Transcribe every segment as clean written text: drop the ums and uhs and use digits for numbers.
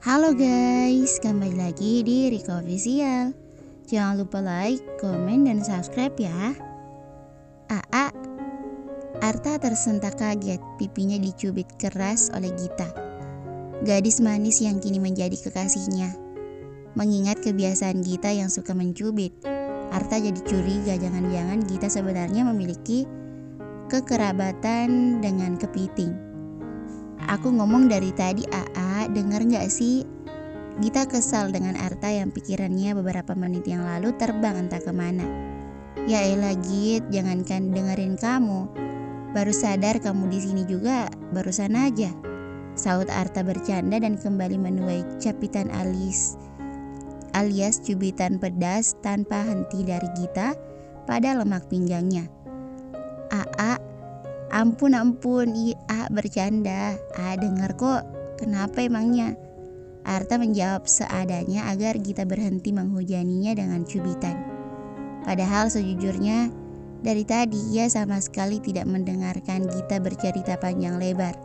Halo guys, kembali lagi di Riko Official. Jangan lupa like, komen, dan subscribe ya. Aa, Arta tersentak kaget, pipinya dicubit keras oleh Gita, gadis manis yang kini menjadi kekasihnya. Mengingat kebiasaan Gita yang suka mencubit, Arta jadi curiga jangan-jangan Gita sebenarnya memiliki kekerabatan dengan kepiting. Aku ngomong dari tadi, denger gak sih? Gita kesal dengan Arta yang pikirannya beberapa menit yang lalu terbang entah kemana. Ya elah Git, jangankan dengerin kamu, baru sadar kamu di sini juga barusan aja, saut Arta bercanda dan kembali menuai capitan alias cubitan pedas tanpa henti dari Gita pada lemak pinggangnya. Ampun, bercanda. Dengar kok. Kenapa emangnya? Arta menjawab seadanya agar Gita berhenti menghujaninya dengan cubitan. Padahal sejujurnya dari tadi ia sama sekali tidak mendengarkan Gita bercerita panjang lebar.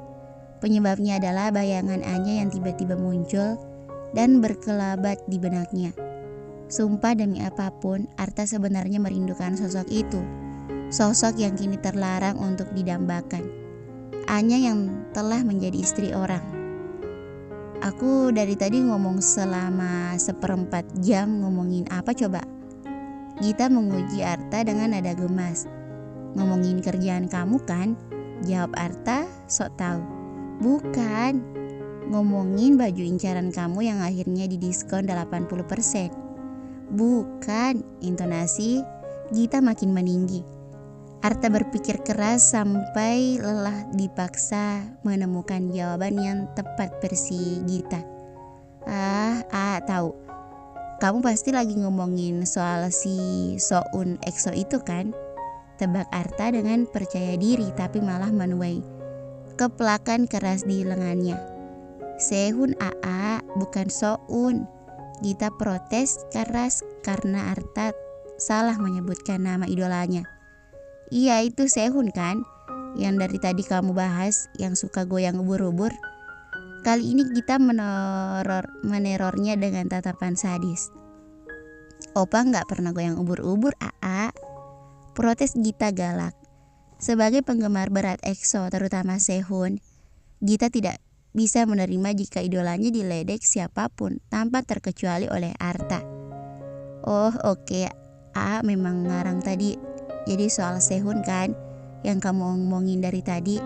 Penyebabnya adalah bayangan Anya yang tiba-tiba muncul dan berkelabat di benaknya. Sumpah demi apapun, Arta sebenarnya merindukan sosok itu. Sosok yang kini terlarang untuk didambakan. Anya yang telah menjadi istri orang. Aku dari tadi ngomong selama 1/4 jam, ngomongin apa coba? Gita menguji Arta dengan nada gemas. Ngomongin kerjaan kamu kan? Jawab Arta sok tahu. Bukan, ngomongin baju incaran kamu yang akhirnya didiskon 80%. Bukan, intonasi Gita makin meninggi. Arta berpikir keras sampai lelah dipaksa menemukan jawaban yang tepat versi Gita. Tahu. Kamu pasti lagi ngomongin soal si Soun EXO itu kan? Tebak Arta dengan percaya diri tapi malah menuai keplakan keras di lengannya. Sehun bukan Soun. Gita protes keras karena Arta salah menyebutkan nama idolanya. Iya, itu Sehun kan, yang dari tadi kamu bahas, yang suka goyang ubur-ubur. Kali ini kita menerornya dengan tatapan sadis. Opa gak pernah goyang ubur-ubur, protes Gita galak. Sebagai penggemar berat EXO, terutama Sehun, Gita tidak bisa menerima jika idolanya diledek siapapun tanpa terkecuali oleh Arta. Oh oke, memang ngarang tadi. Jadi soal Sehun kan yang kamu ngomongin dari tadi.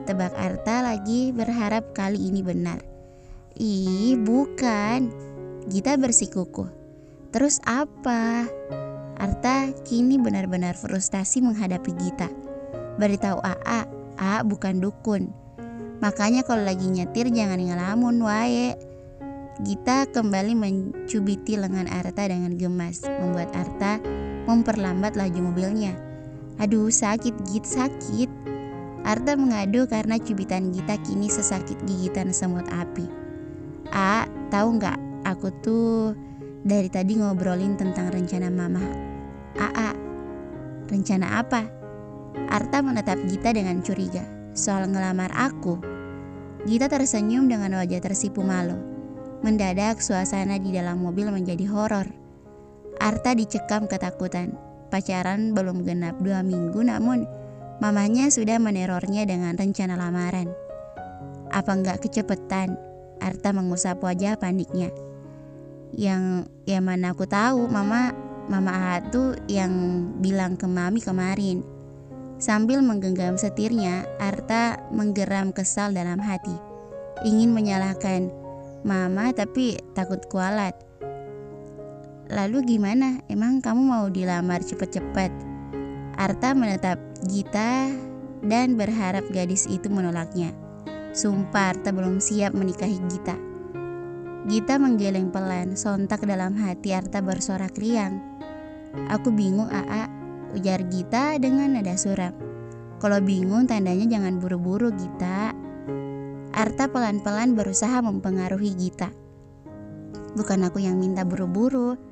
Tebak Arta lagi berharap kali ini benar. Ih bukan, Gita bersikukuh. Terus apa? Arta kini benar-benar frustasi menghadapi Gita. Beritahu bukan dukun. Makanya kalau lagi nyetir jangan ngelamun wae. Gita kembali mencubiti lengan Arta dengan gemas, membuat Arta memperlambat laju mobilnya. Aduh sakit Git, sakit. Arta mengadu karena cubitan Gita kini sesakit gigitan semut api. Tahu nggak? Aku tuh dari tadi ngobrolin tentang rencana mama. Rencana apa? Arta menatap Gita dengan curiga. Soal ngelamar aku. Gita tersenyum dengan wajah tersipu malu. Mendadak suasana di dalam mobil menjadi horor. Arta dicekam ketakutan. Pacaran belum genap 2 minggu namun mamanya sudah menerornya dengan rencana lamaran. Apa enggak kecepetan? Arta mengusap wajah paniknya. Yang mana aku tahu, Mama tuh yang bilang ke Mami kemarin. Sambil menggenggam setirnya, Arta menggeram kesal dalam hati. Ingin menyalahkan Mama tapi takut kualat. Lalu gimana? Emang kamu mau dilamar cepet-cepet? Arta menatap Gita dan berharap gadis itu menolaknya. Sumpah Arta belum siap menikahi Gita. Gita menggeleng pelan, sontak dalam hati Arta bersorak riang. Aku bingung ujar Gita dengan nada suram. Kalau bingung tandanya jangan buru-buru Gita. Arta pelan-pelan berusaha mempengaruhi Gita. Bukan aku yang minta buru-buru,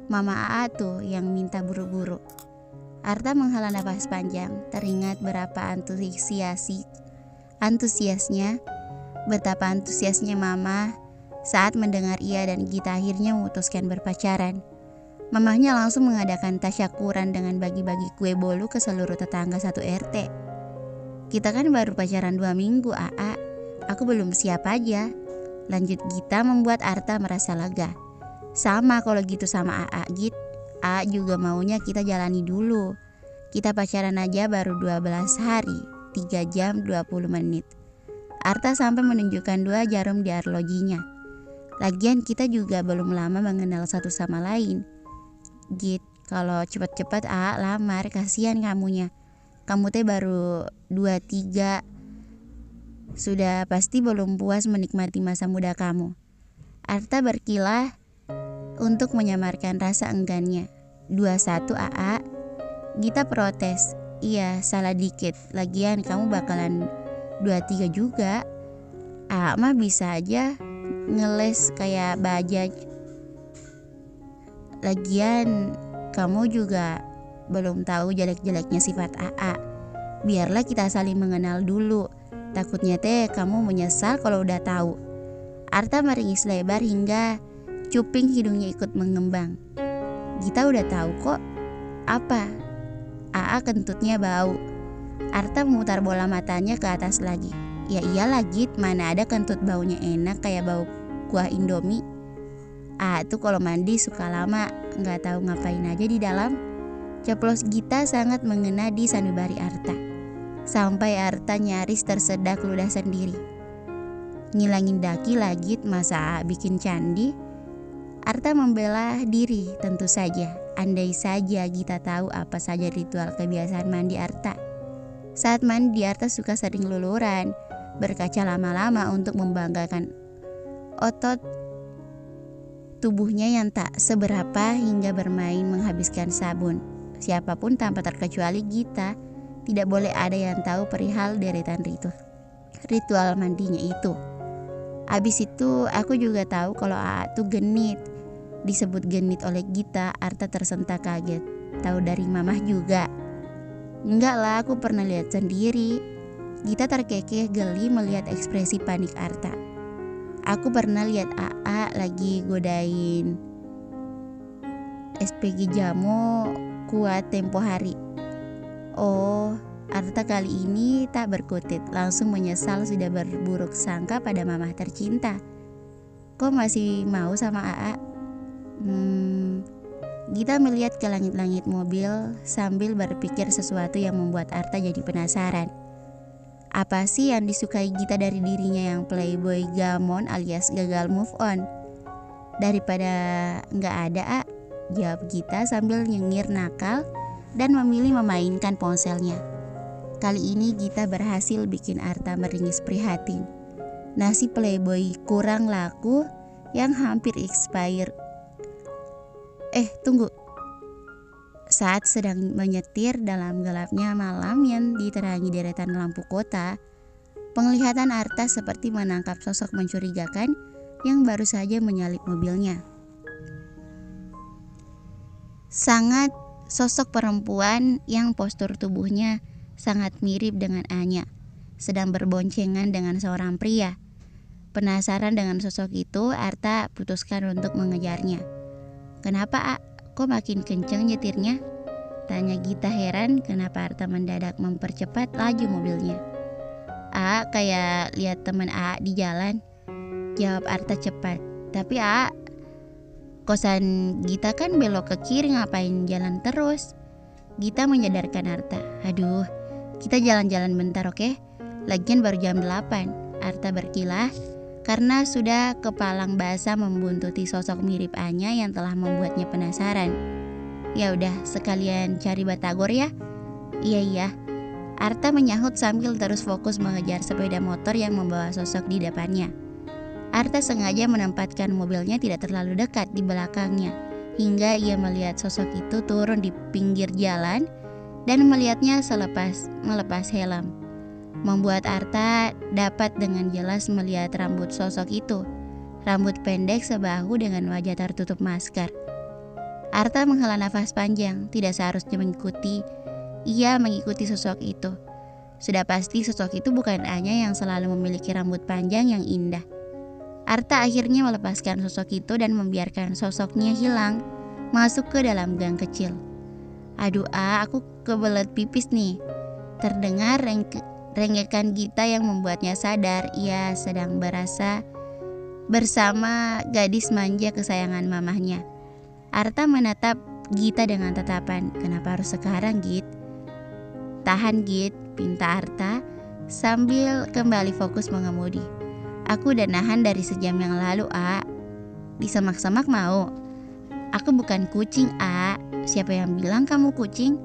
Mama tuh yang minta buru-buru. Arta menghela nafas panjang, teringat berapa antusiasnya Betapa antusiasnya Mama Saat mendengar ia dan Gita akhirnya memutuskan berpacaran, mamahnya langsung mengadakan tasyakuran dengan bagi-bagi kue bolu ke seluruh tetangga satu RT. Kita kan baru pacaran 2 minggu, AA. Aku belum siap aja. Lanjut Gita membuat Arta merasa lega. Sama kalau gitu sama AA, Git. AA juga maunya kita jalani dulu. Kita pacaran aja baru 12 hari, 3 jam 20 menit. Arta sampai menunjukkan 2 jarum di arlojinya. Lagian kita juga belum lama mengenal satu sama lain. Git, kalau cepat-cepat lamar, kasihan kamunya. Kamu teh baru 23. Sudah pasti belum puas menikmati masa muda kamu. Arta berkilah untuk menyamarkan rasa enggannya. 21 AA. Gita protes. Iya, salah dikit. Lagian kamu bakalan 23 juga. AA mah bisa aja ngeles kayak bajaj. Lagian kamu juga belum tahu jelek-jeleknya sifat AA. Biarlah kita saling mengenal dulu. Takutnya teh kamu menyesal kalau udah tahu. Arta meringis lebar hingga cuping hidungnya ikut mengembang. Gita udah tahu kok. Apa? AA kentutnya bau. Arta memutar bola matanya ke atas lagi. Ya iyalah Git, mana ada kentut baunya enak kayak bau kuah Indomie. Tuh kalau mandi suka lama, nggak tahu ngapain aja di dalam. Ceplos Gita sangat mengena di sanubari Arta. Sampai Arta nyaris tersedak ludah sendiri. Ngilangin daki lagi, masa bikin candi? Arta membela diri, tentu saja. Andai saja Gita tahu apa saja ritual kebiasaan mandi Arta. Saat mandi Arta suka sering luluran, berkaca lama-lama untuk membanggakan otot tubuhnya yang tak seberapa hingga bermain menghabiskan sabun. Siapapun tanpa terkecuali Gita, tidak boleh ada yang tahu perihal deretan ritual mandinya itu. Abis itu aku juga tahu kalau AA tuh genit. Disebut genit oleh Gita, Arta tersentak kaget. Tahu dari mamah juga? Enggak lah, aku pernah lihat sendiri. Gita terkekeh geli melihat ekspresi panik Arta. Aku pernah lihat AA lagi godain SPG Jamo kuat tempo hari. Oh, Arta kali ini tak berkutit, langsung menyesal sudah berburuk sangka pada mamah tercinta. Kok masih mau sama AA? Gita melihat ke langit-langit mobil sambil berpikir sesuatu yang membuat Arta jadi penasaran. Apa sih yang disukai Gita dari dirinya yang playboy gamon alias gagal move on? Daripada nggak ada, jawab Gita sambil nyengir nakal dan memilih memainkan ponselnya. Kali ini Gita berhasil bikin Arta meringis prihatin. Nasi playboy kurang laku yang hampir expired. Tunggu. Saat sedang menyetir dalam gelapnya malam yang diterangi deretan lampu kota, penglihatan Arta seperti menangkap sosok mencurigakan yang baru saja menyalip mobilnya. Sangat sosok perempuan yang postur tubuhnya sangat mirip dengan Anya, sedang berboncengan dengan seorang pria. Penasaran dengan sosok itu, Arta putuskan untuk mengejarnya. Kenapa, kok makin kenceng nyetirnya? Tanya Gita heran kenapa Arta mendadak mempercepat laju mobilnya. Kayak lihat teman di jalan, jawab Arta cepat. Tapi kosan Gita kan belok ke kiri, ngapain jalan terus? Gita menyadarkan Arta. Aduh, kita jalan-jalan bentar oke? Lagian baru jam 8. Arta berkilah karena sudah kepalang basah membuntuti sosok mirip Anya yang telah membuatnya penasaran. Ya udah, sekalian cari batagor ya. Iya. Arta menyahut sambil terus fokus mengejar sepeda motor yang membawa sosok di depannya. Arta sengaja menempatkan mobilnya tidak terlalu dekat di belakangnya, hingga ia melihat sosok itu turun di pinggir jalan dan melihatnya melepas helm. Membuat Arta dapat dengan jelas melihat rambut sosok itu. Rambut pendek sebahu dengan wajah tertutup masker. Arta menghela nafas panjang, tidak seharusnya ia mengikuti sosok itu. Sudah pasti sosok itu bukan Anya yang selalu memiliki rambut panjang yang indah. Arta akhirnya melepaskan sosok itu dan membiarkan sosoknya hilang masuk ke dalam gang kecil. Aduh aku kebelet pipis nih. Terdengar renggekan Gita yang membuatnya sadar ia sedang berasa bersama gadis manja kesayangan mamahnya. Arta menatap Gita dengan tatapan, "Kenapa harus sekarang, Git?" "Tahan, Git," pinta Arta sambil kembali fokus mengemudi. "Aku udah nahan dari sejam yang lalu, A." "Disemak-semak mau?" "Aku bukan kucing, A." "Siapa yang bilang kamu kucing?"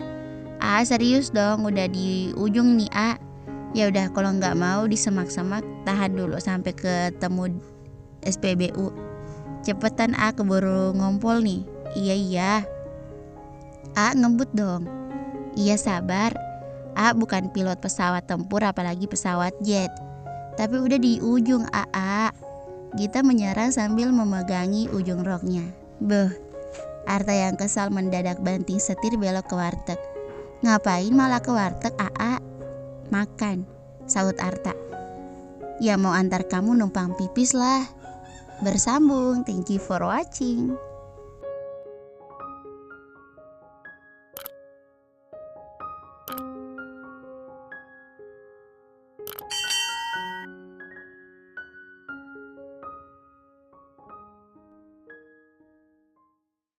"A, serius dong, udah di ujung nih, A." "Ya udah, kalau nggak mau disemak-semak, tahan dulu sampai ketemu SPBU. Cepetan, A, keburu ngompol nih." Iya. A, ngebut dong." "Iya, sabar. A bukan pilot pesawat tempur apalagi pesawat jet. Tapi udah di ujung, A." Gita menyerang sambil memegangi ujung roknya. "Beuh." Arta yang kesal mendadak banting setir belok ke warteg. "Ngapain malah ke warteg, A?" "Makan," sahut Arta. "Ya mau antar kamu numpang pipis lah." Bersambung. Thank you for watching.